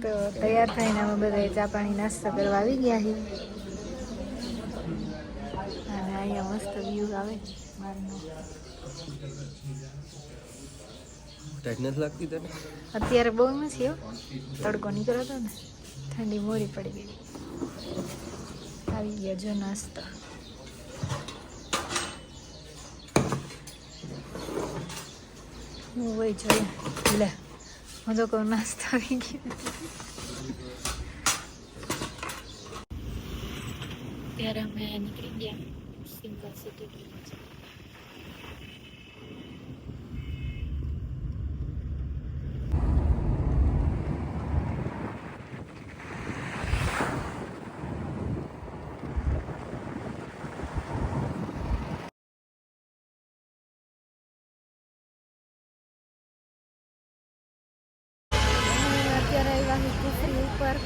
તો તૈયાર થઈને અમે બધા ચા પાણી નાસ્તો કરવા આવી ગયા છીએ અને અહીંયા મસ્ત વ્યૂ આવે બહારનો. અત્યારે બહુ નથી હો, તડકો નીકળ્યો હતો ને, ઠંડી મોરી પડી ગઈ. આવી ગયા જો નાસ્તો. હું હોય જોઈએ લે, હું તો કહું નાસ્તો આવી ગયો. ત્યારે અમે નીકળી ગયા સિંગલ સિટી. અત્યારે આવ્યા કુફરી ઉપર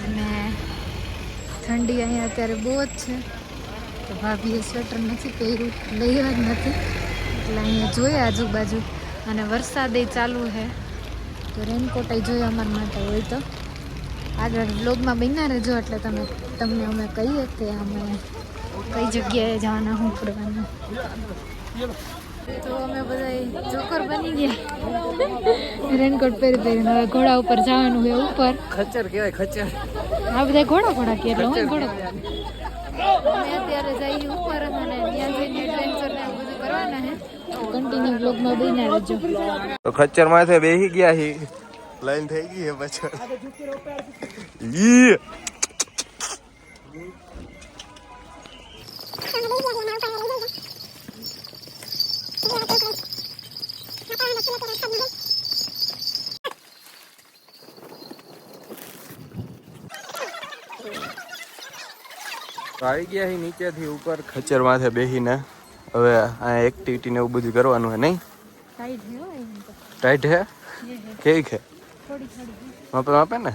અને ઠંડી અહીંયા અત્યારે બહુ જ છે, તો ભાભીએ સ્વેટર નથી પહેર્યું, લઈ જ નથી, એટલે અહીંયા જોઈએ આજુબાજુ. અને વરસાદ ચાલુ છે, તો રેનકોટ જોઈએ અમારા માટે હોય તો આગળ બ્લોગમાં બન્યા રહેજો, એટલે તમને અમે કહીએ કે અમે કઈ જગ્યાએ જવાના, શું કરવાનું. તો અમે બધા જોકર બની ગયા, રેનકોટ પહેરીને હવે ઘોડા ઉપર જવાનું છે. ઉપર ખચ્ચર કહેવાય, ખચ્ચર. આ બધા ઘોડા કે એટલે હું ઘોડો. અમે અત્યારે જઈએ ઉપર અને ત્યાં જઈને એડવેન્ચર ને બધું કરવાના છે. કન્ટિન્યુ બ્લોગમાં બન્યા રહેજો. તો ખચ્ચર માથે બેસી ગયા હી, લાઈન થઈ ગઈ છે પાછળ. આવી ગયા હી નીચેથી ઉપર ખચ્ચર માથે બેસીને. હવે આ એક્ટિવિટી ને એવું બધું કરવાનું હે નહીં? ટાઈટ હે? કેવી છે? માપે માપે ને?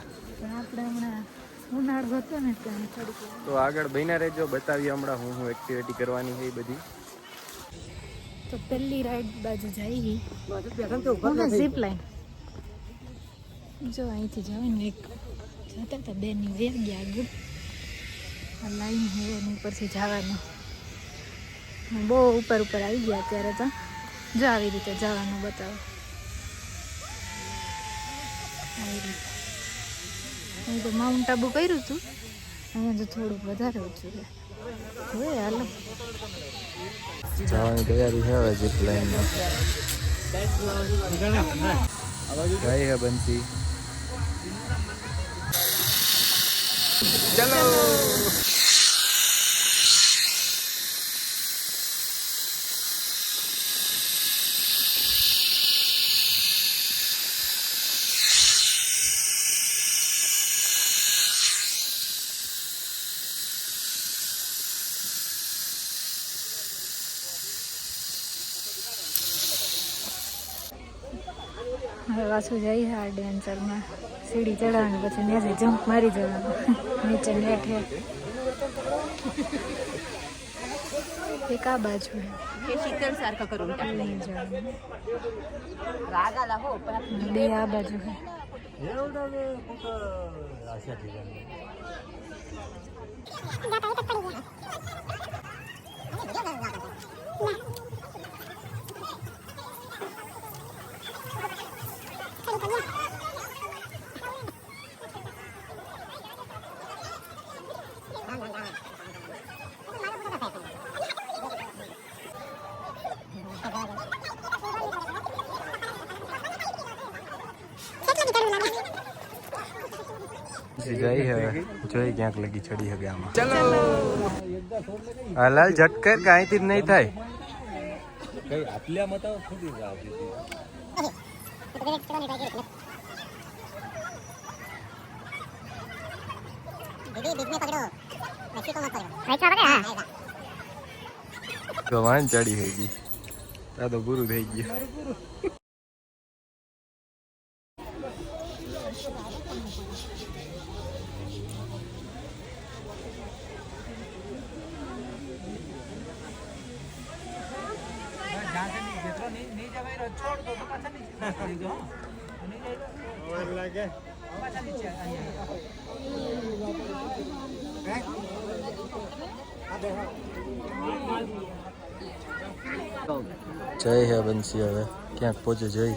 તો આગળ બન્યા રહેજો, બતાવીએ હમણાં હું એક્ટિવિટી કરવાની છે એ બધી. તો પહેલી રાઈડ બાજુ જઈ ઝીપ લાઈન. જો અહીંથી જવાય ને, એક જતા હતા બેની વેર ગયા આગળ લાઈન છે એની ઉપરથી જવાનું. બહુ ઉપર આવી ગયા અત્યારે તો. જો આવી રીતે જવાનું બતાવો, આવી રીતે. અહીં તો માઉન્ટ આબુ કર્યું હતું, અહીંયા તો થોડુંક વધારે ઓછું છે. જોઈએ હાલો, જવાની તૈયારી છે હવે જીપ લાઈનમાં. ગઈ હે બંસી. ચલો. હવે પાછું જઈએ આ એડવેન્ચરમાં. સીડી ચડાવવાની, પછી ત્યાંથી જમ્પ મારી જવાનું. નીચે નેટ હે એક આ બાજુ બે આ બાજુ હે. જઈ હવે જોઈ ક્યાંક લગી ચડી હવે આમાં. ચલો હાલ ઝટકર કે અહીંથી જ નહીં થાય. કઈ આપल्या મતાવ ખુદી આવતી તો વાન ચડી થઈ ગઈ. આ તો પૂરું થઈ ગયું. જય હે બંસી હવે ક્યાંક પહોંચે જઈ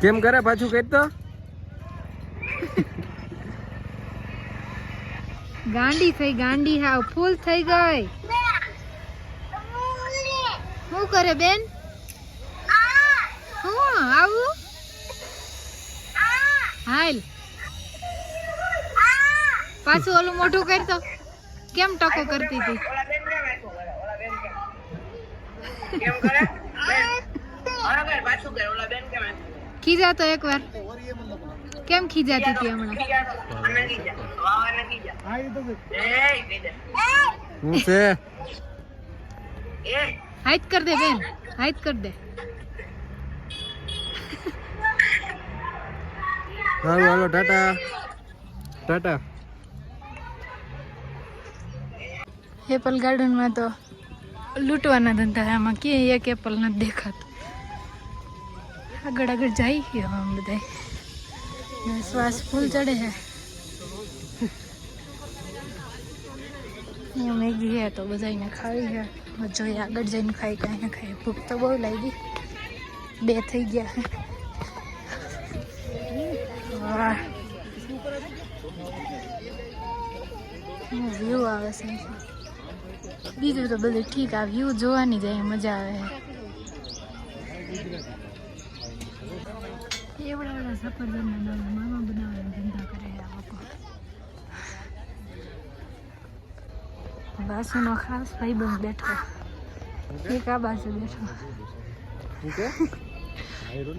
કેમ કરે પાછું કઈ તો ગાંડી થઈ ગાંડી હાવ ફૂલ થઈ ગઈ શું કરે બેન હું આવું હાલ પાછું ઓલું મોઢું કરતો કેમ ટકો કરતી હતી ખીજા તો એક વાર કેમ ખીજાતી હતી હમણાં હું છે હાઈટ કર દે બેન હાઈટ કર દે હાલો હાલો ટાટા ટાટા એપલ ગાર્ડનમાં તો લૂંટવાના ધંધા આમાં ક્યાંય એક એપલ નથી દેખાતું આગળ આગળ જાય છે આમ બધા શ્વાસ ફૂલ ચડે છે અહીંયા મેગી છે તો બધાને ખાવી છે જોઈએ આગળ જઈને ખાઈ કાંઈ ના ખાઈ ભૂખ તો બહુ લાગી 2 થઈ ગયા વાહ વ્યૂ આવે છે બીજું તો બધું ઠીક આ વ્યૂ જોવાની જાય મજા આવે એવડા એવડા સફરજનના મામા બનાવવાના ધંધા કરે આ લોકો બાસુનો ખાસ ભાઈબંધ બેઠો એક આ બાજુ બેઠો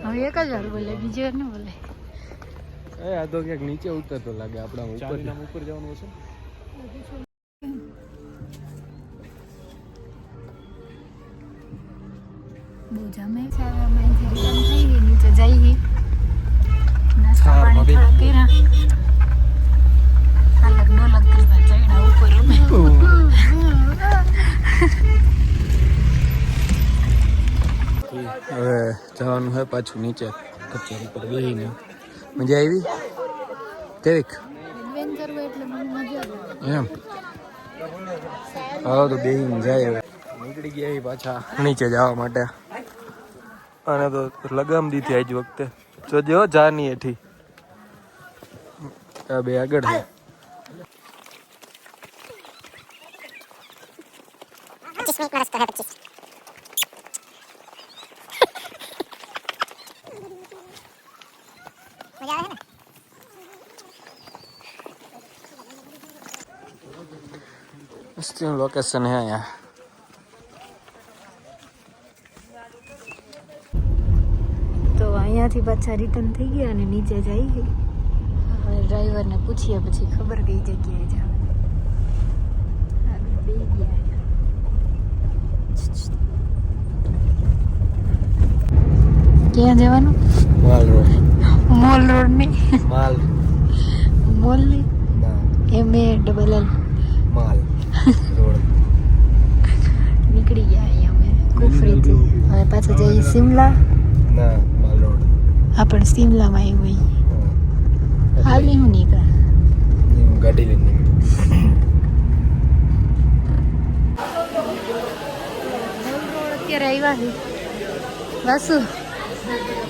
હવે એક જ વાર બોલે બીજી વાર ન બોલે આ તો ક્યાંક નીચે ઉતરતો લાગે આપણા ઉપર જવાનું હશે બહુ જમે છે હવે અમે અહીંથી રિટર્ન થઈ ગઈ નીચે જઈએ નાસ્તા પાણી થોડા કર્યા હાલક ડોલક કરતા ચડ્યા ઉપર અમે હવે જવાનું હોય પાછું નીચે કચેર ઉપર બેહીને મજા આવી કેવીક એડવેન્ચર હોય એટલે મને મજા આવે એમ હાલો તો બેહીને જાય હવે નીકળી ગયા પાછા નીચે જવા માટે અને તો લગામ દીધી આજ વખતે જોજો જાની એઠી આ બે આગળ છે લોકેશન है यहाँ તો અહીંયાથી પાછા રિટર્ન થઈ ગયા અને નીચે જઈ ગઈ હવે ડ્રાઈવરને પૂછીએ પછી ખબર કઈ જગ્યાએ જાવ આગળ બે ગયા ક્યાં જવાનું माल रोड મોલ રોડ ની माल મોલ ની ना MALL माल रोड નીકળી ગયા અહીંયા અમે કુફરીથી હવે પાછા જઈએ સિમલા ना माल रोड હા પણ સિમલામાં આવ્યું હોય હાલ નહીં હું નીકળે गाड़ी लेने અત્યારે આવ્યા છે વાસુ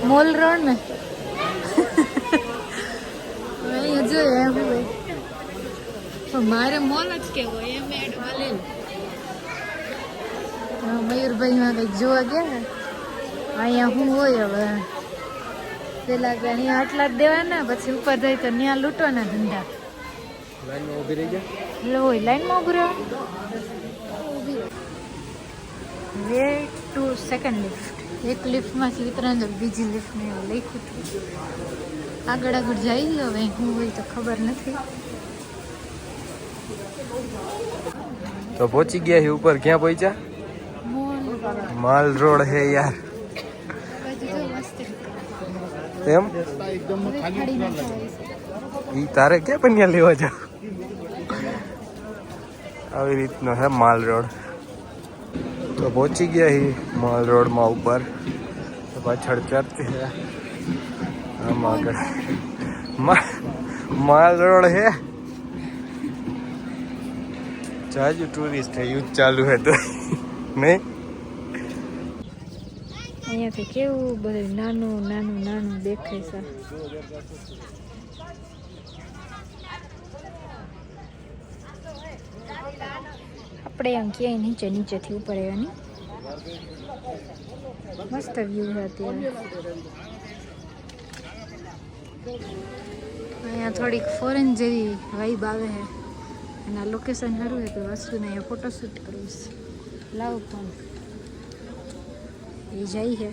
મોલ રોડ ને અહીંયા જોઈએ એમ હોય પણ મારે મોલ જ કેવો એમ એડ વાલે મયુરભાઈ માં કંઈક જોવા ગયા અહીંયા શું હોય હવે પેલા કે અહીંયા આટલા જ દેવાના, પછી ઉપર જાય તો ત્યાં લૂંટવાના ધંધા. લાઈનમાં ઊભી રહી ગયા. લો લાઈનમાં ઉભું રહેવાનું. Wait two second lift. એક લિફ્ટમાંથી ઉતરાંજો, બીજી લિફ્ટને એવું લખ્યું હતું. આગળ આગળ જઈ ગયો, હવે હું હોય તો ખબર નથી. તો પહોંચી ગયા છે ઉપર. ક્યાં પહોંચ્યા? માલ રોડ હે યાર. એમ ઈ તારે ક્યાં પન્યા લેવા જાવ? આવી રીતનો હે માલ રોડ. તો પહોંચી ગયા હી માલ રોડમાં ઉપર. તો પાછળ ચર્ચ છે, આમ આગળ માલ રોડ હે. જાજુ ટુરિસ્ટ હે, યુદ્ધ ચાલુ હે તો નહીં. અહીંયાથી કેવું બધું નાનું નાનું નાનું દેખાય છે. આપણે એમ ક્યાંય નીચે નીચેથી ઉપર આવ્યા. મસ્ત વ્યૂ છે અત્યારે. અહીંયા થોડીક ફોરેન જેવી વાઇબ આવે છે. અને આ લોકેશન સારું છે તો વસ્તુને અહીંયા ફોટોશૂટ કરવું છે. લાવ પણ એ જાય છે.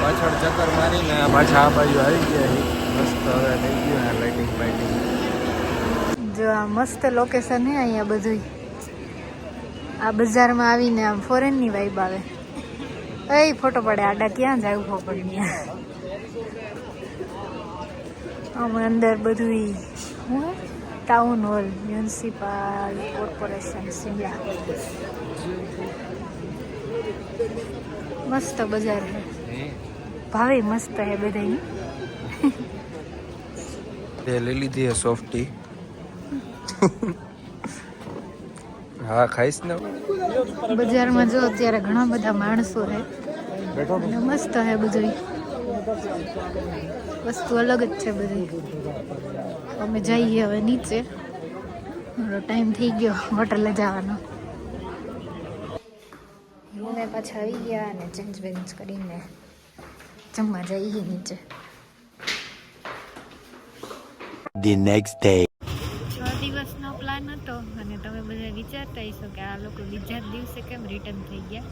પાછળ ચક્કર મારીને પાછા આ બાજુ આવી ગયા છે. મસ્ત હવે થઈ ગયું ને લાઇટિંગ બાઇટિંગ. જો આ મસ્ત લોકેશન છે અહીંયા બધું. આ બજારમાં આવીને આમ ફોરેનની વાઇબ આવે. એ ફોટો પડે આડા ક્યાં જાય ઉભો પડે. આમ અંદર બધું શું town hall, municipal corporation Shimla. મસ્ત બજાર છે. ભાવે મસ્ત હે બધાની. તે લઈ લીધી હે સોફ્ટી. હા ખાઈશ ને. બજારમાં જો અત્યારે ઘણા બધા માણસો છે અને મસ્ત હે બધું. વસ્તુ અલગ જ છે બધી. અમે જઈએ હવે નીચે. મારો ટાઈમ થઈ ગયો હોટલે જવાનો. અમે પાછા આવી ગયા અને ચેન્જ બેન્જ કરીને જમવા જઈએ નીચે. The next day. 6 દિવસનો પ્લાન હતો અને તમે બધા વિચારતા હશો કે આ લોકો બીજા જ દિવસે કેમ રિટર્ન થઈ ગયા.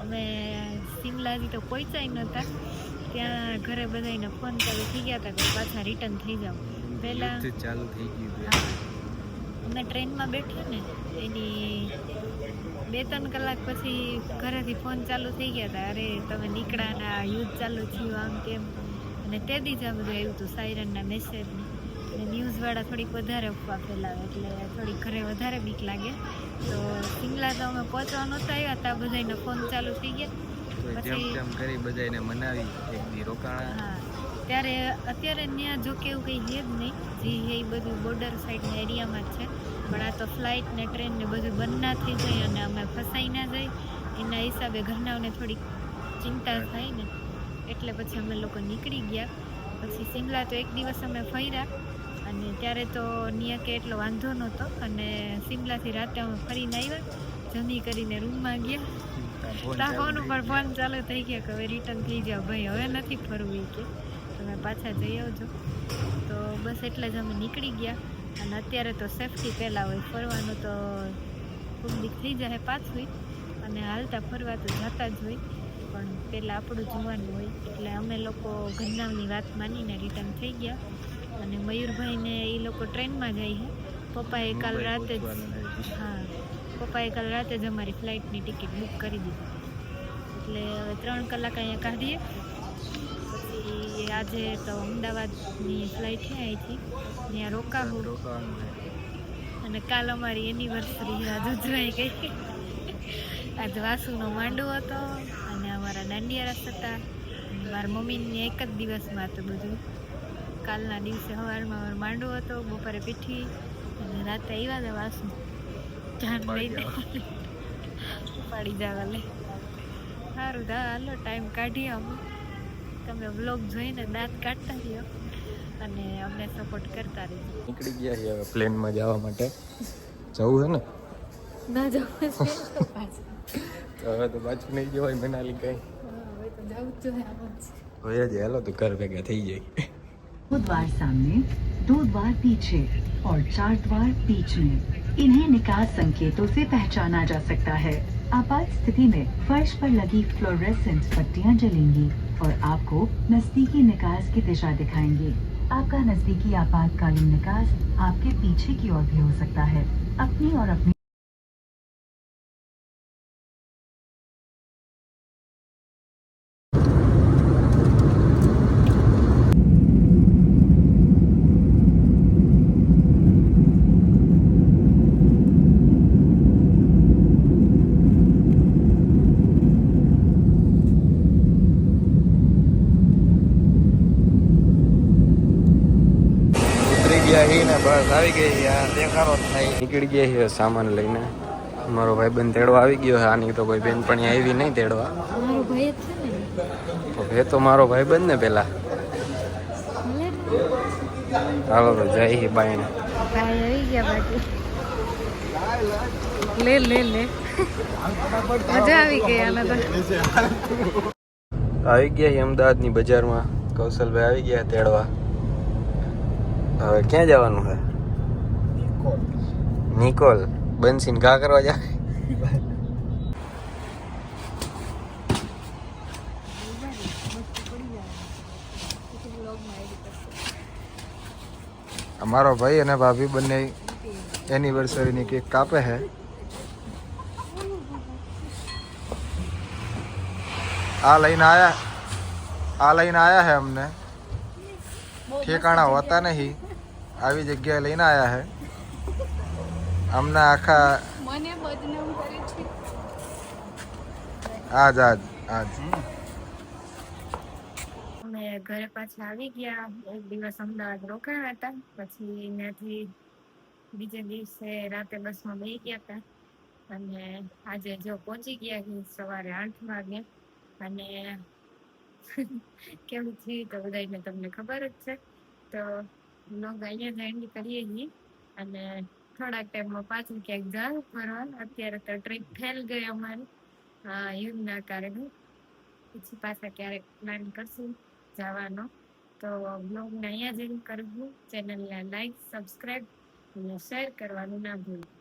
અમે શિમલાથી તો પહોંચાઈ નહોતા. ત્યાં ઘરે બધાને ફોન ચાલુ થઈ ગયા હતા કે પાછા રિટર્ન થઈ જાવ. પહેલાં ચાલુ થઈ ગયું. અમે ટ્રેનમાં બેઠા ને એની 2-3 કલાક પછી ઘરેથી ફોન ચાલુ થઈ ગયા હતા. અરે તમે નીકળ્યા, યુદ્ધ ચાલુ થયું, આમ તેમ. અને તે દી જ આ બધું આવ્યું હતું સાયરનના મેસેજ. અને ન્યૂઝવાળા થોડીક વધારે અફવા ફેલાવે એટલે થોડીક ઘરે વધારે બીક લાગે. તો શિમલા તો અમે પહોંચવા નહોતા આવ્યા ત્યાં બધાને ફોન ચાલુ થઈ ગયા. પછી કરી બધાને મનાવી એક દી રોકાણા. હા ત્યારે અત્યારે ત્યાં જો કે એવું કંઈ છે જ નહીં. જે એ બધું બોર્ડર સાઈડના એરિયામાં જ છે. પણ આ તો ફ્લાઇટ ને ટ્રેન ને બધું બંધ ના થઈ જાય અને અમે ફસાઈ ના જાય એના હિસાબે ઘરનાઓને થોડીક ચિંતા થાય ને એટલે પછી અમે લોકો નીકળી ગયા. પછી શિમલા તો એક દિવસ અમે ફર્યા અને ત્યારે તો ત્યાં કે એટલો વાંધો નહોતો. અને શિમલાથી રાતે અમે ફરીને આવ્યા, જમી કરીને રૂમમાં ગયા. ત્યાં ફોન ઉપર ફોન ચાલુ થઈ ગયા કે હવે રિટર્ન થઈ જાઓ ભાઈ, હવે નથી ફરવું કે તમે પાછા જઈ આવજો. તો બસ એટલે જ અમે નીકળી ગયા. અને અત્યારે તો સેફટી પહેલાં હોય, ફરવાનું તો પબ્લિક થઈ જાય પાછું. અને હાલતા ફરવા તો જતા જ હોય પણ પહેલાં આપણું જોવાનું હોય. એટલે અમે લોકો ઘરનાની વાત માનીને રિટર્ન થઈ ગયા. અને મયુરભાઈને એ લોકો ટ્રેનમાં જાય છે. પપ્પાએ કાલ રાતે જ અમારી ફ્લાઇટની ટિકિટ બુક કરી દીધી. એટલે હવે 3 કલાક અહીંયા કાઢીએ. પછી આજે તો અમદાવાદની ફ્લાઇટ છે અહીંથી, ત્યાં રોકાવું. અને કાલ અમારી એનિવર્સરી આજ ઉજવાઈ ગઈ. આજ વાસુનો માંડવો હતો અને અમારા દાંડિયા રસ હતા. મારા મમ્મીને એક જ દિવસમાં હતું બધું. કાલના દિવસે સવારમાં અમારો માંડવો હતો, બપોરે પીઠી અને રાતે આવ્યા હતા વાસુ જાન લઈને ઉપાડી જવા લે. સારું હાલો ટાઈમ કાઢીએ અમે. તમે વ્લોગ જોઈને દાંત કાઢતા રહ્યો અને અમને સપોર્ટ કરતા રહીએ. નીકળી ગયા છે હવે પ્લેનમાં જવા માટે. જવું છે ને? ના જવું છે તો પાછું હવે તો પાછું નહીં જવાય મનાલી કઈ. હવે તો જવું જોઈએ આમ જ. હોય જ હેલો તો ઘર ભેગા થઈ જાય. दो द्वार सामने, 2 द्वार पीछे और 4 द्वार बीच में। इन्हें निकास संकेतों से पहचाना जा सकता है। आपात स्थिति में फर्श पर लगी फ्लोरेसेंट पट्टियां जलेंगी और आपको नजदीकी निकास की दिशा दिखाएंगी। आपका नजदीकी आपातकालीन निकास आपके पीछे की ओर भी हो सकता है। अपनी और अपनी ઉતરી ગયા હી ને બસ આવી ગઈ યાર દેખાડો જ નહીં. નીકળી ગયા છે સામાન લઈને. મારો ભાઈબંધ તેડવા આવી ગયો છે. આની તો કોઈ બેનપણી આવી નહીં તેડવા. મારો ભાઈ જ છે ને. તો એ તો મારો ભાઈબંધ ને પેલા. હાલો તો જય બાઈને. ભાઈ આવી ગયા બાકી. લે લે લે મજા આવી ગઈ આને તો. આવી ગયા છે અમદાવાદની બજારમાં. કૌશલભાઈ આવી ગયા તેડવા. હવે ક્યાં જવાનું છે? નિકોલ બંસીને ઘા કરવા જાય. અમારો ભાઈ અને ભાભી બંને એનિવર્સરીની કેક કાપે છે. આ લઈને આયા है અમને. ઠેકાણા હોતા નહીં, આવી જગ્યાએ લઈને આયા છે અમને. આખા મને બદનામ કરે છે. આજ અમે ઘરે પાછા આવી ગયા. એક દિવસ અમદાવાદ રોકાયા હતા, પછી ત્યાંથી બીજે દિવસે રાતે બસમાં બેસી ગયા હતા અને આજે જો પહોંચી ગયા છીએ સવારે 8 વાગે. અને કેવું થયું તો બધાને તમને ખબર જ છે. તો લોગ અહીંયા જ એન્ડ કરીએ છીએ અને થોડાક ટાઈમમાં પાછું ક્યાંક જાવ ફરવા. અત્યારે તો ટ્રીપ ફેલ ગઈ અમારી યુદ્ધના કારણે. પછી પાછા ક્યારેક પ્લાન કરશું જવાનો. તો બ્લોગને અહીંયા જ એન્ડ કરવું. ચેનલને લાઈક, સબસ્ક્રાઈબ અને શેર કરવાનું ના ભૂલવું.